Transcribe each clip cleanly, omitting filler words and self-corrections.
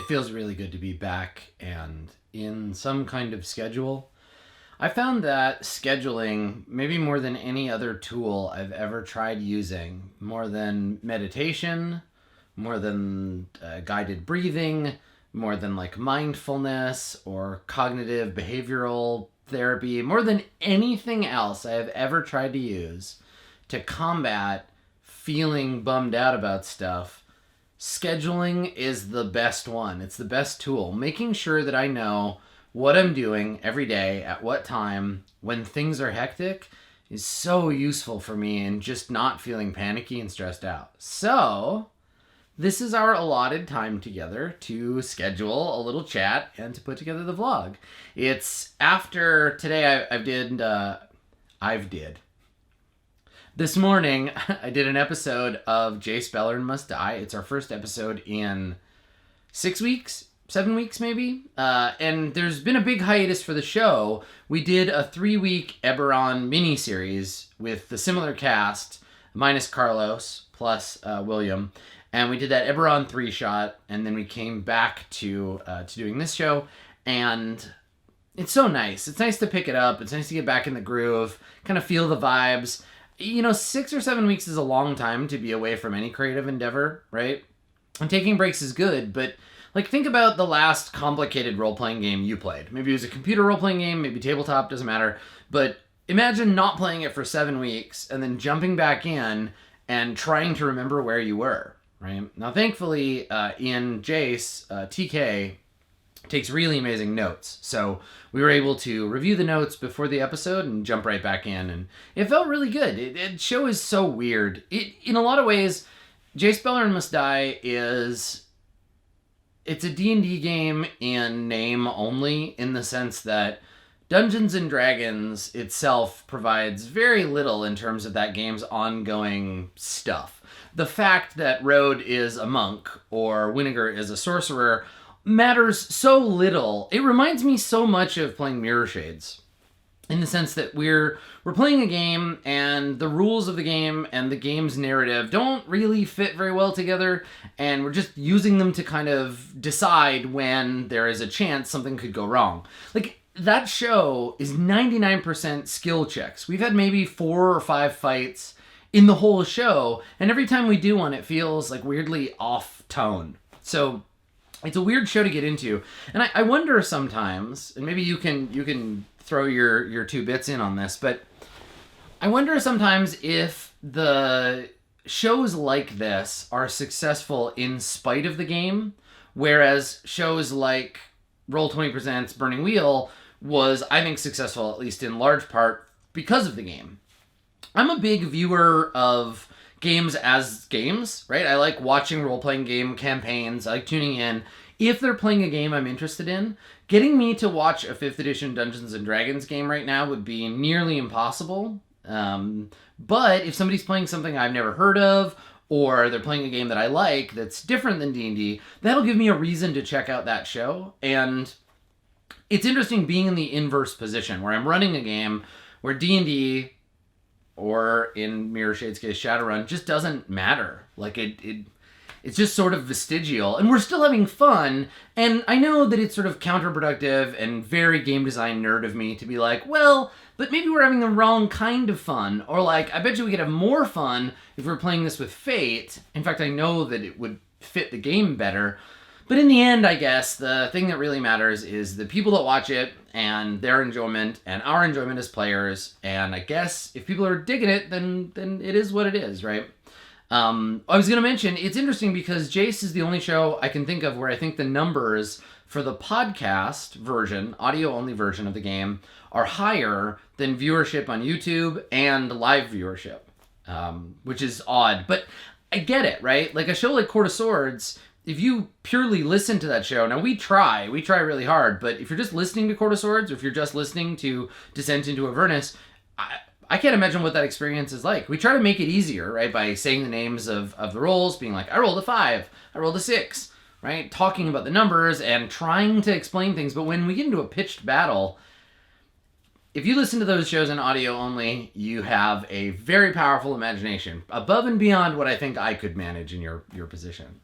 feels really good to be back and in some kind of schedule. I found that scheduling, maybe more than any other tool I've ever tried using, more than meditation, more than guided breathing, more than like mindfulness or cognitive behavioral therapy, more than anything else I have ever tried to use to combat feeling bummed out about stuff, scheduling is the best one. It's the best tool. Making sure that I know what I'm doing every day, at what time, when things are hectic, is so useful for me in just not feeling panicky and stressed out. So, this is our allotted time together to schedule a little chat and to put together the vlog. It's after today I've did. This morning, I did an episode of Jay Speller Must Die. It's our first episode in 6 weeks, 7 weeks maybe. And there's been a big hiatus for the show. We did a 3-week Eberron miniseries with the similar cast, minus Carlos, plus William. And we did that Eberron 3-shot, and then we came back to doing this show. And it's so nice. It's nice to pick it up. It's nice to get back in the groove, kind of feel the vibes. 6 or 7 weeks is a long time to be away from any creative endeavor, right? And taking breaks is good, but think about the last complicated role-playing game you played. Maybe it was a computer role-playing game, maybe tabletop, doesn't matter. But imagine not playing it for 7 weeks and then jumping back in and trying to remember where you were, right? Now, thankfully, in Jace, TK takes really amazing notes. So we were able to review the notes before the episode and jump right back in. And it felt really good. The show is so weird. In a lot of ways, Jay Speller Must Die it's a D&D game in name only, in the sense that Dungeons & Dragons itself provides very little in terms of that game's ongoing stuff. The fact that Rode is a monk or Winnegar is a sorcerer matters so little. It reminds me so much of playing Mirror Shades, in the sense that we're playing a game and the rules of the game and the game's narrative don't really fit very well together, and we're just using them to kind of decide when there is a chance something could go wrong. That show is 99% skill checks. We've had maybe 4 or 5 fights in the whole show, and every time we do one, it feels weirdly off tone. So it's a weird show to get into, and I wonder sometimes, and maybe you can throw your 2 bits in on this, but I wonder sometimes if the shows like this are successful in spite of the game, whereas shows like Roll20 Presents Burning Wheel was, I think, successful, at least in large part, because of the game. I'm a big viewer of games as games, right? I like watching role-playing game campaigns. I like tuning in. If they're playing a game I'm interested in, getting me to watch a 5th edition Dungeons & Dragons game right now would be nearly impossible. But if somebody's playing something I've never heard of, or they're playing a game that I like that's different than D&D, that'll give me a reason to check out that show. And it's interesting being in the inverse position, where I'm running a game where D&D, or in Mirror Shade's case, Shadowrun, just doesn't matter. It's just sort of vestigial, and we're still having fun. And I know that it's sort of counterproductive and very game design nerd of me to be like, well, but maybe we're having the wrong kind of fun. Or I bet you we could have more fun if we're playing this with Fate. In fact, I know that it would fit the game better. But in the end, I guess, the thing that really matters is the people that watch it and their enjoyment and our enjoyment as players. And I guess if people are digging it, then it is what it is, right? I was going to mention, it's interesting because Jace is the only show I can think of where I think the numbers for the podcast version, audio-only version of the game, are higher than viewership on YouTube and live viewership, which is odd. But I get it, right? A show like Court of Swords, if you purely listen to that show, now we try really hard, but if you're just listening to Court of Swords, or if you're just listening to Descent into Avernus, I can't imagine what that experience is like. We try to make it easier, right, by saying the names of the rolls, being like, I rolled a 5, I rolled a 6, right? Talking about the numbers and trying to explain things. But when we get into a pitched battle, if you listen to those shows in audio only, you have a very powerful imagination, above and beyond what I think I could manage in your position.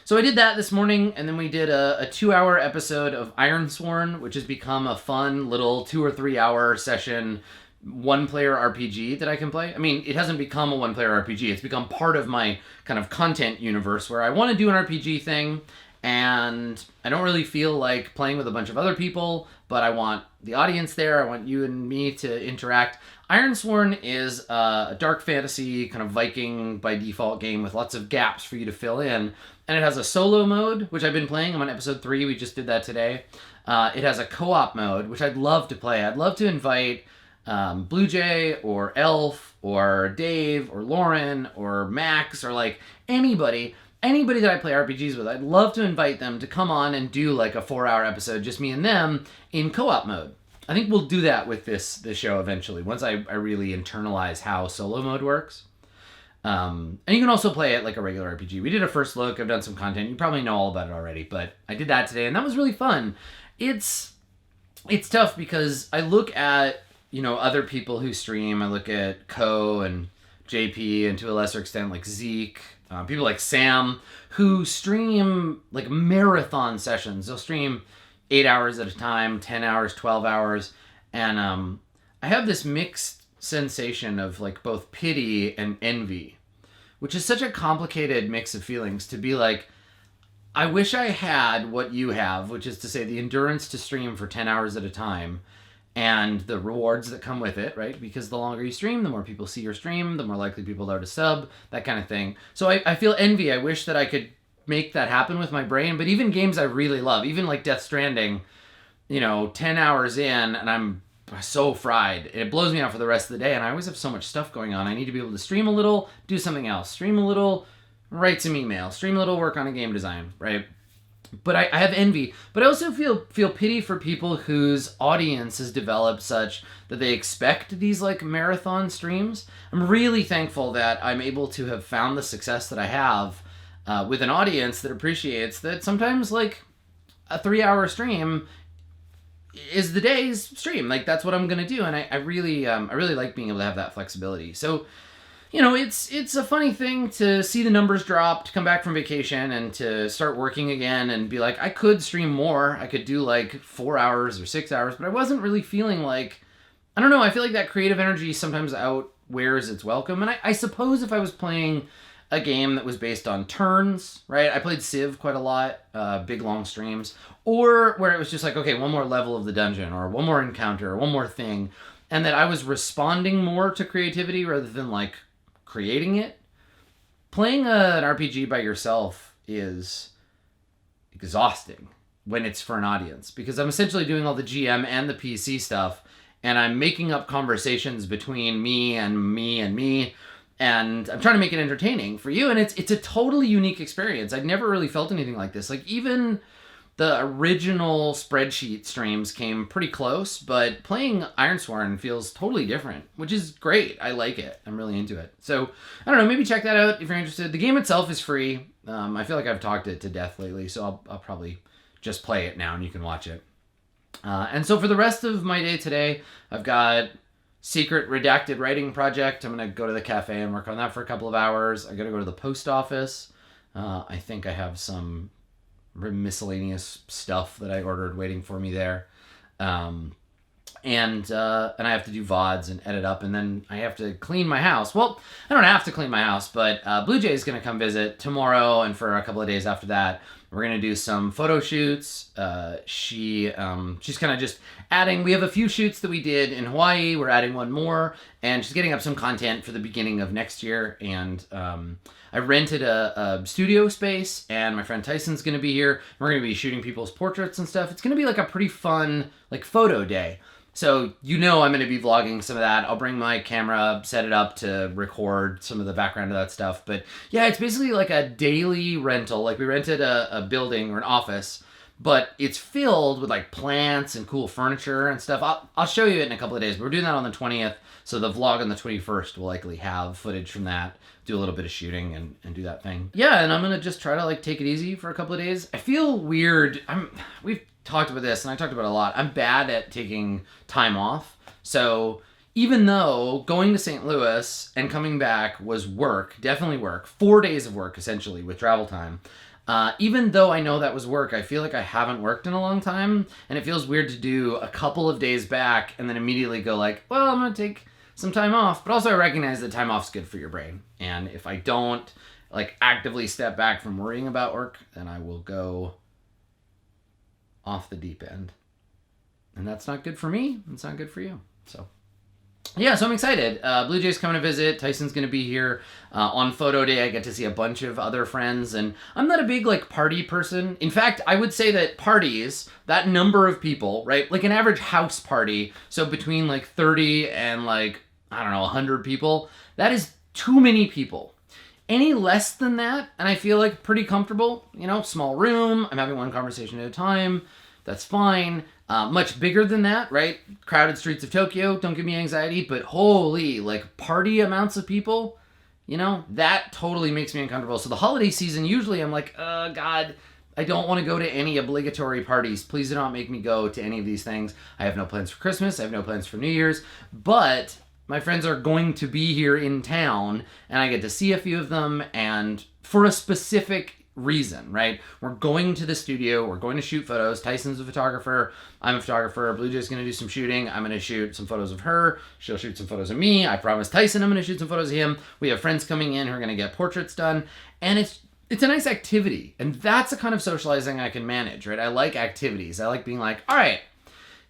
So I did that this morning, and then we did a 2-hour episode of Ironsworn, which has become a fun little 2 or 3 hour session, one-player RPG that I can play. I mean, it hasn't become a one-player RPG. It's become part of my kind of content universe where I want to do an RPG thing, and I don't really feel like playing with a bunch of other people, but I want the audience there. I want you and me to interact. Ironsworn is a dark fantasy kind of Viking by default game with lots of gaps for you to fill in. And it has a solo mode, which I've been playing. I'm on episode 3. We just did that today. It has a co-op mode, which I'd love to play. I'd love to invite Blue Jay or Elf or Dave or Lauren or Max or like anybody that I play RPGs with. I'd love to invite them to come on and do like a 4-hour episode, just me and them in co-op mode. I think we'll do that with this show eventually, once I really internalize how solo mode works. And you can also play it like a regular RPG. We did a first look. I've done some content. You probably know all about it already, but I did that today, and that was really fun. It's tough because I look at, other people who stream. I look at Ko and JP, and to a lesser extent like Zeke, people like Sam, who stream like marathon sessions. They'll stream 8 hours at a time, 10 hours, 12 hours. And I have this mixed sensation of like both pity and envy, which is such a complicated mix of feelings to be like, I wish I had what you have, which is to say the endurance to stream for 10 hours at a time and the rewards that come with it, right? Because the longer you stream, the more people see your stream, the more likely people are to sub, that kind of thing. So I feel envy. I wish that I could make that happen with my brain. But even games I really love, even like Death Stranding, 10 hours in and I'm so fried. It blows me out for the rest of the day, and I always have so much stuff going on. I need to be able to stream a little, do something else, stream a little, write some email, stream a little, work on a game design, right? But I have envy. But I also feel pity for people whose audience has developed such that they expect these like marathon streams. I'm really thankful that I'm able to have found the success that I have with an audience that appreciates that sometimes like a 3-hour stream is the day's stream. Like that's what I'm gonna do, and I really like being able to have that flexibility. So, it's a funny thing to see the numbers drop, to come back from vacation and to start working again and be like, I could stream more. I could do like 4 hours or 6 hours, but I wasn't really feeling like, I don't know. I feel like that creative energy sometimes outwears its welcome. And I suppose if I was playing a game that was based on turns, right? I played Civ quite a lot, big long streams, or where it was just like, okay, one more level of the dungeon or one more encounter or one more thing. And that I was responding more to creativity rather than like creating it. Playing an RPG by yourself is exhausting when it's for an audience, because I'm essentially doing all the GM and the PC stuff, and I'm making up conversations between me and me and me, and I'm trying to make it entertaining for you, and it's a totally unique experience. I'd never really felt anything like this. Like even the original spreadsheet streams came pretty close, but playing Ironsworn feels totally different, which is great. I like it. I'm really into it. So, I don't know, maybe check that out if you're interested. The game itself is free. I feel like I've talked it to death lately, so I'll probably just play it now and you can watch it. And so for the rest of my day today, I've got secret redacted writing project. I'm going to go to the cafe and work on that for a couple of hours. I got to go to the post office. I think I have some miscellaneous stuff that I ordered waiting for me there. And I have to do VODs and edit up, and then I have to clean my house. Well, I don't have to clean my house, but Blue Jay is going to come visit tomorrow, and for a couple of days after that, we're going to do some photo shoots. She's kind of just adding, we have a few shoots that we did in Hawaii. We're adding one more, and she's getting up some content for the beginning of next year. And I rented a studio space, and my friend Tyson's going to be here. We're going to be shooting people's portraits and stuff. It's going to be like a pretty fun like photo day. So I'm going to be vlogging some of that. I'll bring my camera, set it up to record some of the background of that stuff. But yeah, it's basically like a daily rental. Like we rented a building or an office, but it's filled with like plants and cool furniture and stuff. I'll show you it in a couple of days. But we're doing that on the 20th. So the vlog on the 21st will likely have footage from that, do a little bit of shooting and do that thing. Yeah, and I'm going to just try to like take it easy for a couple of days. I feel weird. We've talked about this, and I talked about it a lot. I'm bad at taking time off. So even though going to St. Louis and coming back was work, definitely work, 4 days of work essentially with travel time, Even though I know that was work, I feel like I haven't worked in a long time, and it feels weird to do a couple of days back and then immediately go like, well, I'm gonna take some time off. But also I recognize that time off's good for your brain, and if I don't like actively step back from worrying about work, then I will go off the deep end, and that's not good for me. It's not good for you. So yeah, so I'm excited. Blue Jay's coming to visit. Tyson's going to be here. On photo day, I get to see a bunch of other friends, and I'm not a big, like, party person. In fact, I would say that parties, that number of people, right, like an average house party, so between, like, 30 and, like, I don't know, 100 people, that is too many people. Any less than that, and I feel, like, pretty comfortable, you know, small room, I'm having one conversation at a time, that's fine. Much bigger than that, right? Crowded streets of Tokyo, don't give me anxiety, but holy, like, party amounts of people, you know, that totally makes me uncomfortable. So the holiday season, usually I'm like, God, I don't want to go to any obligatory parties. Please do not make me go to any of these things. I have no plans for Christmas. I have no plans for New Year's, but my friends are going to be here in town, and I get to see a few of them, and for a specific reason, right? We're going to the studio, we're going to shoot photos. Tyson's a photographer, I'm a photographer. Blue Jay's gonna do some shooting. I'm gonna shoot some photos of her. She'll shoot some photos of me. I promised Tyson I'm gonna shoot some photos of him. We have friends coming in who are gonna get portraits done, and it's a nice activity, and that's the kind of socializing I can manage, right? I like activities. I like being like, all right,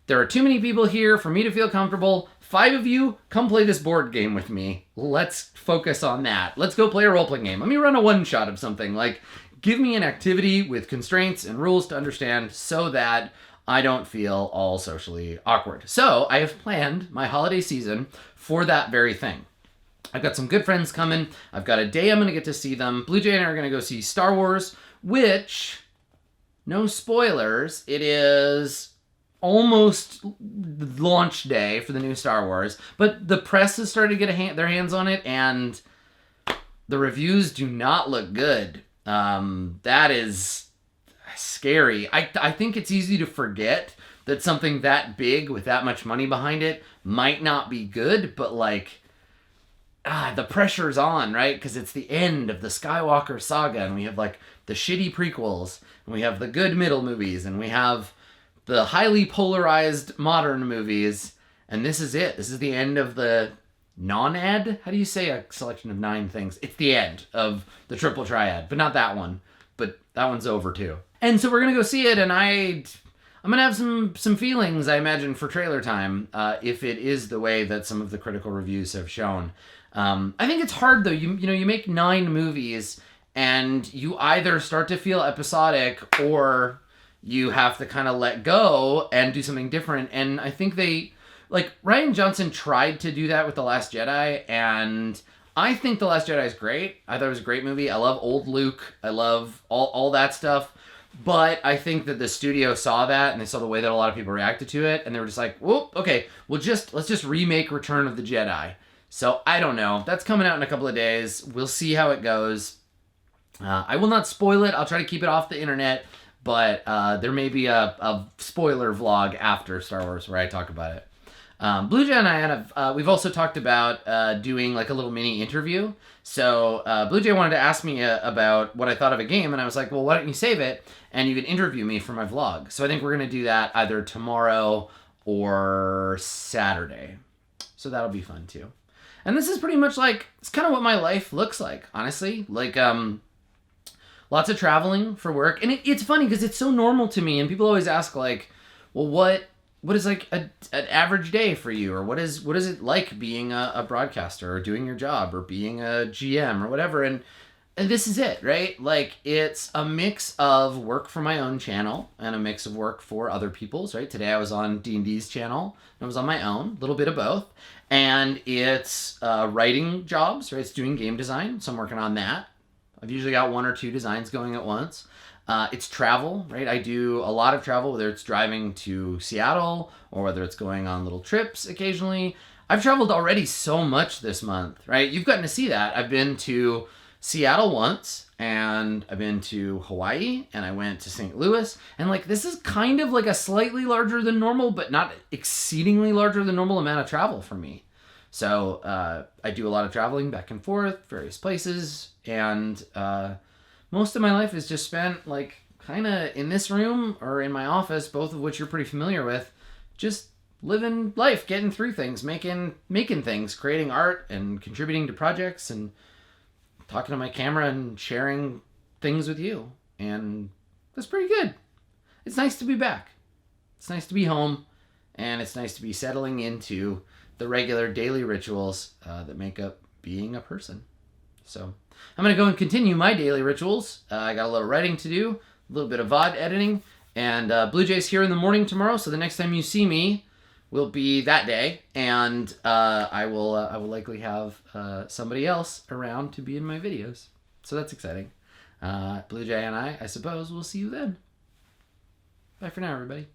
there are too many people here for me to feel comfortable. 5 of you, come play this board game with me. Let's focus on that. Let's go play a role-playing game. Let me run a one-shot of something. Like, give me an activity with constraints and rules to understand so that I don't feel all socially awkward. So I have planned my holiday season for that very thing. I've got some good friends coming. I've got a day I'm going to get to see them. Blue Jay and I are going to go see Star Wars, which, no spoilers, it is almost launch day for the new Star Wars, but the press has started to get their hands on it, and the reviews do not look good. That is scary. I think it's easy to forget that something that big with that much money behind it might not be good, but like, the pressure's on, right? Because it's the end of the Skywalker saga, and we have like the shitty prequels, and we have the good middle movies, and we have the highly polarized modern movies, and this is it. This is the end of the non-ad? How do you say a selection of 9 things? It's the end of the triple triad, but not that one. But that one's over too. And so we're gonna go see it, and I'm gonna have some feelings, I imagine, for trailer time, if it is the way that some of the critical reviews have shown. I think it's hard though. You know, you make 9 movies, and you either start to feel episodic, or you have to kind of let go and do something different. And I think like, Rian Johnson tried to do that with The Last Jedi, and I think The Last Jedi is great. I thought it was a great movie. I love old Luke. I love all that stuff. But I think that the studio saw that, and they saw the way that a lot of people reacted to it, and they were just like, whoop, okay, let's just remake Return of the Jedi. So I don't know. That's coming out in a couple of days. We'll see how it goes. I will not spoil it. I'll try to keep it off the internet. But there may be a spoiler vlog after Star Wars where I talk about it. Blue Jay and I we've also talked about doing like a little mini interview. So Blue Jay wanted to ask me about what I thought of a game, and I was like, well, why don't you save it and you can interview me for my vlog. So I think we're going to do that either tomorrow or Saturday. So that'll be fun too. And this is pretty much like, it's kind of what my life looks like, honestly. Like, lots of traveling for work. And it's funny because it's so normal to me. And people always ask like, well, what is like an average day for you? Or what is it like being a broadcaster or doing your job or being a GM or whatever? And this is it, right? Like, it's a mix of work for my own channel and a mix of work for other people's, right? Today I was on D&D's channel and I was on my own, a little bit of both. And it's writing jobs, right? It's doing game design. So I'm working on that. I've usually got 1 or 2 designs going at once. It's travel, right? I do a lot of travel, whether it's driving to Seattle or whether it's going on little trips occasionally. I've traveled already so much this month, right? You've gotten to see that. I've been to Seattle once, and I've been to Hawaii, and I went to St. Louis. And like, this is kind of like a slightly larger than normal, but not exceedingly larger than normal amount of travel for me. So I do a lot of traveling back and forth, various places, and most of my life is just spent like kind of in this room or in my office, both of which you're pretty familiar with, just living life, getting through things, making things, creating art and contributing to projects and talking to my camera and sharing things with you. And that's pretty good. It's nice to be back. It's nice to be home, and it's nice to be settling into the regular daily rituals that make up being a person. So I'm going to go and continue my daily rituals. I got a little writing to do, a little bit of VOD editing, and Blue Jay's here in the morning tomorrow, so the next time you see me will be that day, and I will likely have somebody else around to be in my videos. So that's exciting. Blue Jay and I suppose, we'll see you then. Bye for now, everybody.